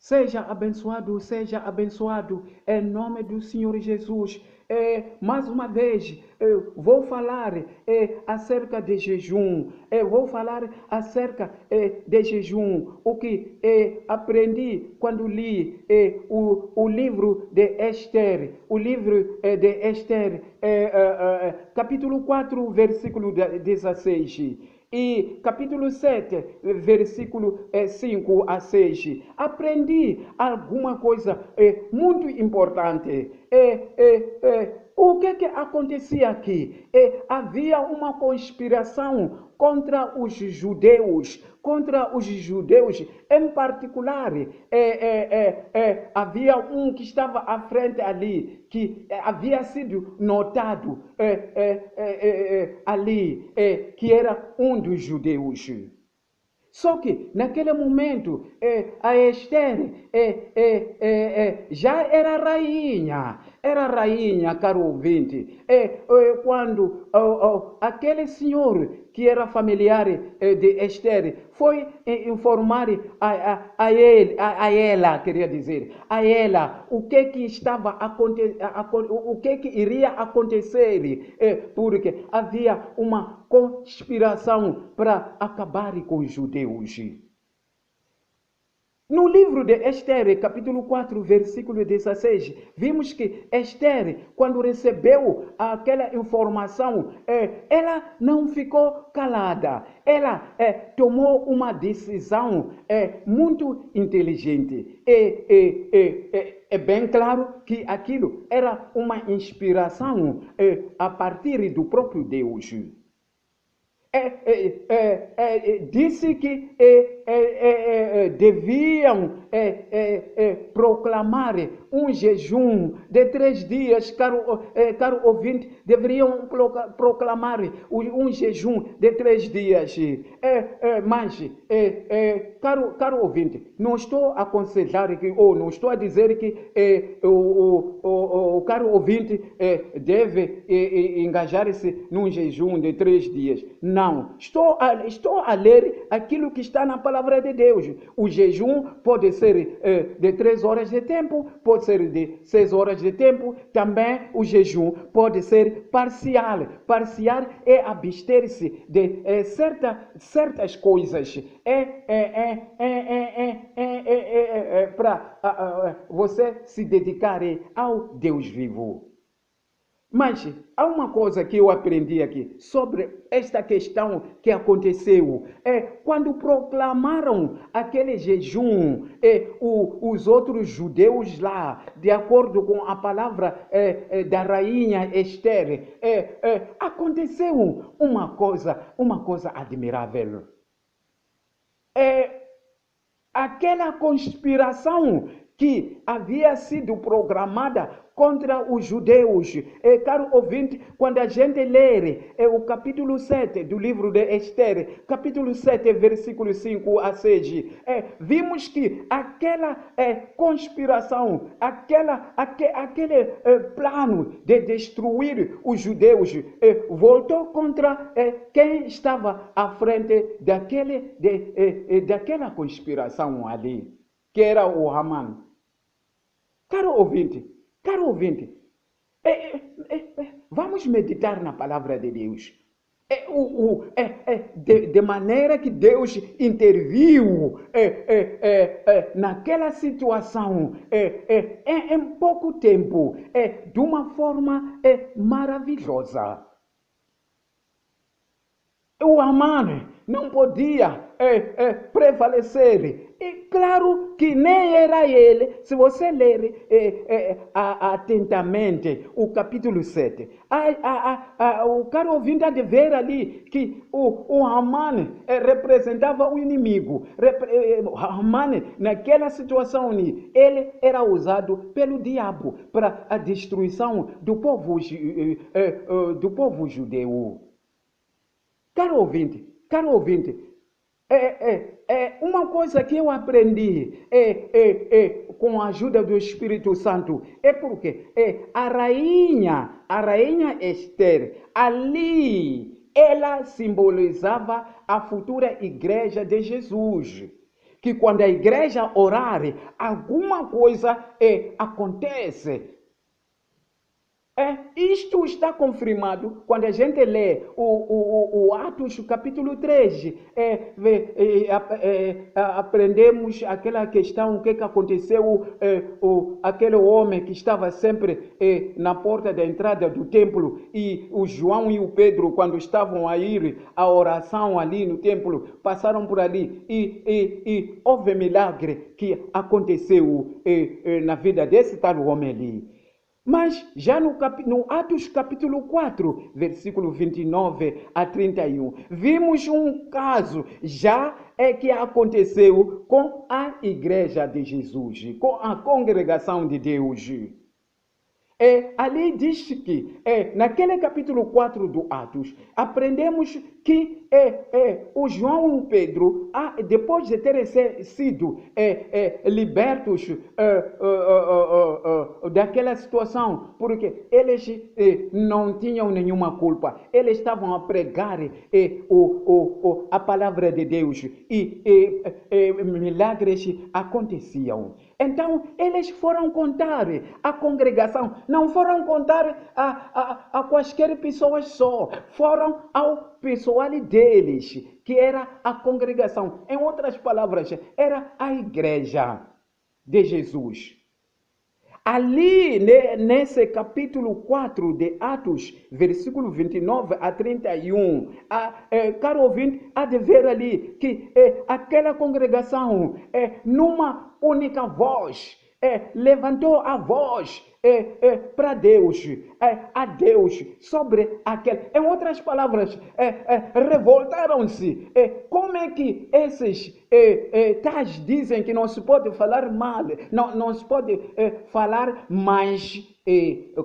seja abençoado em nome do Senhor Jesus. Mais uma vez, vou falar acerca de jejum. Vou falar acerca de jejum. O que aprendi quando li o livro de Esther. O livro de Esther, capítulo 4, versículo 16. E capítulo 7, versículo 5 a 6. Aprendi alguma coisa muito importante. O que acontecia aqui? Havia uma conspiração contra os judeus. Em particular, havia um que estava à frente ali, que havia sido notado ali, que era um dos judeus. Só que, naquele momento, a Esther já era rainha, caro ouvinte. Quando aquele senhor que era familiar de Esther foi informar a ela, o que estava o que iria acontecer, porque havia uma conspiração para acabar com os judeus. No livro de Esther, capítulo 4, versículo 16, vimos que Esther, quando recebeu aquela informação, ela não ficou calada. Ela tomou uma decisão muito inteligente. É bem claro que aquilo era uma inspiração a partir do próprio Deus. Disse que deviam proclamar um jejum de 3 dias, caro ouvinte, deveriam proclamar um jejum de 3 dias. Mas, caro ouvinte, não estou a aconselhar ou não estou a dizer que o caro ouvinte deve engajar-se num jejum de 3 dias. Não, estou a ler aquilo que está na palavra de Deus. O jejum pode ser de 3 horas de tempo, pode ser de 6 horas de tempo. Também o jejum pode ser parcial. Parcial é abster-se de certas coisas. Para você se dedicar ao Deus vivo. Mas há uma coisa que eu aprendi aqui sobre esta questão que aconteceu. Quando proclamaram aquele jejum, os outros judeus lá, de acordo com a palavra da rainha Esther, aconteceu uma coisa admirável. Aquela conspiração que havia sido programada contra os judeus. Caro ouvinte, quando a gente ler o capítulo 7 do livro de Esther, capítulo 7, versículo 5 a 6, vimos que aquela conspiração, aquele plano de destruir os judeus voltou contra quem estava à frente daquela conspiração ali, que era o Haman. Caro ouvinte, vamos meditar na palavra de Deus. De maneira que Deus interviu naquela situação em pouco tempo, de uma forma maravilhosa. O Haman não podia prevalecer. E claro que nem era ele. Se você ler atentamente o capítulo 7, o caro ouvinte há de ver ali que o Haman representava o inimigo. Haman, naquela situação, ele era usado pelo diabo para a destruição do povo judeu. Caro ouvinte, uma coisa que eu aprendi com a ajuda do Espírito Santo é porque a rainha Esther, ali, ela simbolizava a futura igreja de Jesus, que quando a igreja orar, alguma coisa acontece. Isto está confirmado quando a gente lê o Atos capítulo 3. Aprendemos aquela questão, o que aconteceu, aquele homem que estava sempre na porta da entrada do templo, e o João e o Pedro, quando estavam a ir à oração ali no templo, passaram por ali e houve milagre que aconteceu na vida desse tal homem ali. Mas já no Atos capítulo 4, versículo 29 a 31, vimos um caso já que aconteceu com a igreja de Jesus, com a congregação de Deus. Ali diz que, naquele capítulo 4 do Atos, aprendemos que o João e o Pedro, depois de terem sido libertos daquela situação, porque eles não tinham nenhuma culpa, eles estavam a pregar a palavra de Deus e milagres aconteciam. Então, eles foram contar à congregação, não foram contar a quaisquer pessoas só, foram ao pessoal deles, que era a congregação. Em outras palavras, era a igreja de Jesus. Ali, nesse capítulo 4 de Atos, versículo 29 a 31, caro ouvinte, há de ver ali que aquela congregação, numa única voz, levantou a voz para Deus, a Deus, sobre aquele. Em outras palavras, revoltaram-se. Como é que esses tais dizem que não se pode falar mal, não se pode falar mais,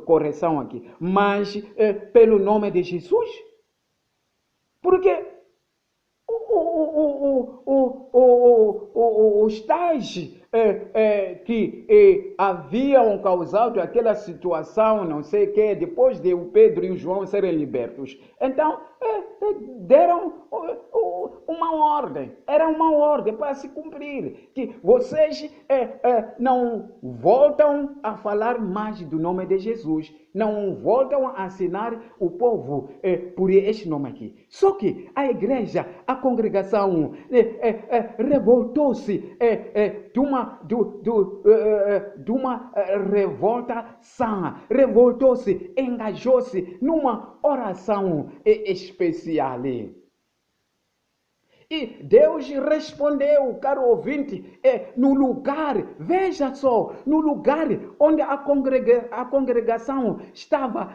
correção aqui, mas pelo nome de Jesus? Porque os tais que haviam causado aquela situação, não sei o que, depois de o Pedro e o João serem libertos. Então, deram uma ordem, era uma ordem para se cumprir, que vocês não voltam a falar mais do nome de Jesus, não voltam a ensinar o povo por este nome aqui. Só que a igreja, a congregação, revoltou-se de uma revolta sã, revoltou-se, engajou-se numa oração especial. E Deus respondeu, caro ouvinte, no lugar, veja só, no lugar onde a congregação estava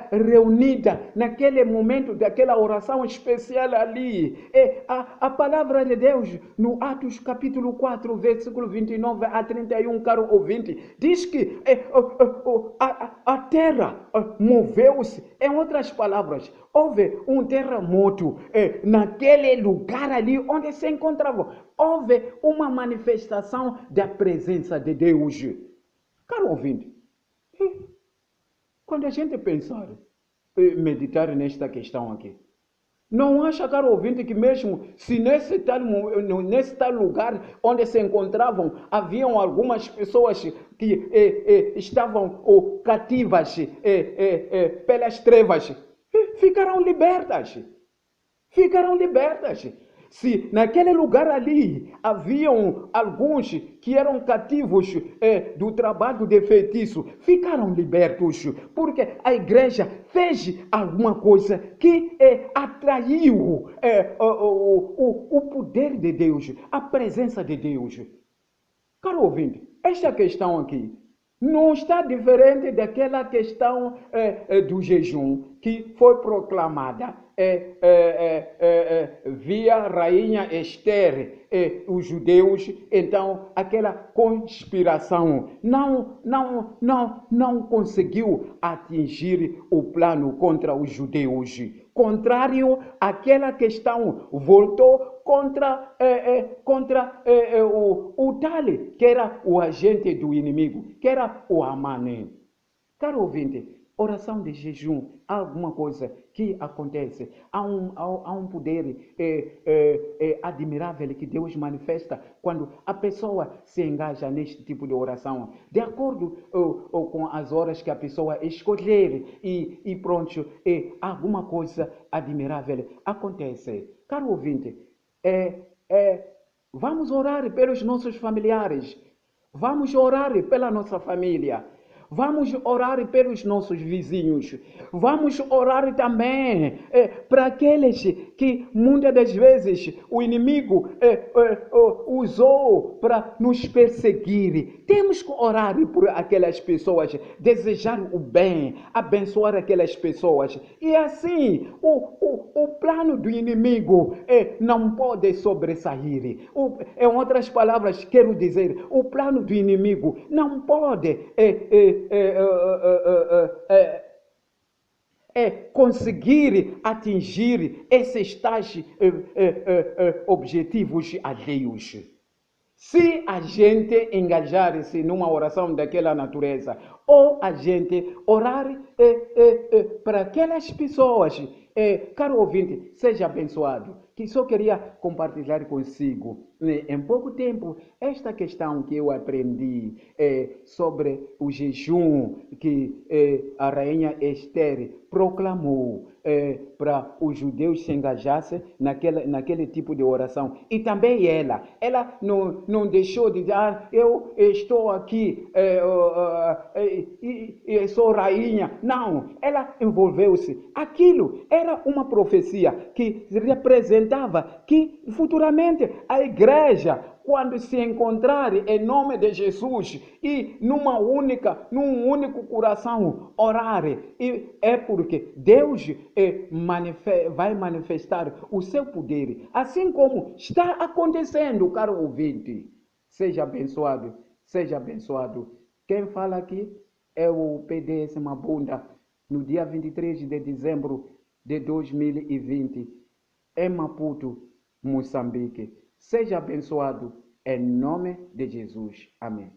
reunida, naquele momento daquela oração especial ali, a palavra de Deus, no Atos capítulo 4, versículo 29 a 31, caro ouvinte, diz que a terra moveu-se. Em outras palavras, houve um terremoto naquele lugar ali onde se encontravam. Houve uma manifestação da presença de Deus. Caro ouvinte, quando a gente pensar, meditar nesta questão aqui, não acha, caro ouvinte, que mesmo se nesse tal lugar onde se encontravam, haviam algumas pessoas que estavam cativas pelas trevas, ficaram libertas. Ficaram libertas. Se naquele lugar ali haviam alguns que eram cativos do trabalho de feitiço, ficaram libertos, porque a igreja fez alguma coisa que atraiu o poder de Deus, a presença de Deus. Caro ouvinte, esta questão aqui não está diferente daquela questão do jejum que foi proclamada via rainha Esther, os judeus. Então aquela conspiração não conseguiu atingir o plano contra os judeus. Contrário àquela questão, voltou contra o tal, que era o agente do inimigo, que era o Amã. Caro ouvinte, oração de jejum, há alguma coisa que acontece, há um poder admirável que Deus manifesta quando a pessoa se engaja neste tipo de oração, de acordo com as horas que a pessoa escolher e pronto, alguma coisa admirável acontece. Caro ouvinte, vamos orar pelos nossos familiares, vamos orar pela nossa família. Vamos orar pelos nossos vizinhos. Vamos orar também para aqueles que muitas das vezes o inimigo usou para nos perseguir. Temos que orar por aquelas pessoas, desejar o bem, abençoar aquelas pessoas. E assim, o plano do inimigo não pode sobressair. Em outras palavras, quero dizer, o plano do inimigo não pode conseguir atingir esses tais objetivos alheios. Se a gente engajar-se numa oração daquela natureza, ou a gente orar para aquelas pessoas, caro ouvinte, seja abençoado, que só queria compartilhar consigo, em pouco tempo, esta questão que eu aprendi sobre o jejum que a rainha Esther proclamou para os judeus se engajassem naquele tipo de oração. E também ela não deixou de dizer, eu estou aqui e sou rainha. Não, ela envolveu-se. Aquilo era uma profecia que representava que futuramente a igreja, quando se encontrar em nome de Jesus e num único coração orar, e é porque Deus vai manifestar o seu poder, assim como está acontecendo, caro ouvinte. Seja abençoado, seja abençoado. Quem fala aqui é o PDS Mabunda, no dia 23 de dezembro de 2020, em Maputo, Moçambique. Seja abençoado em nome de Jesus. Amém.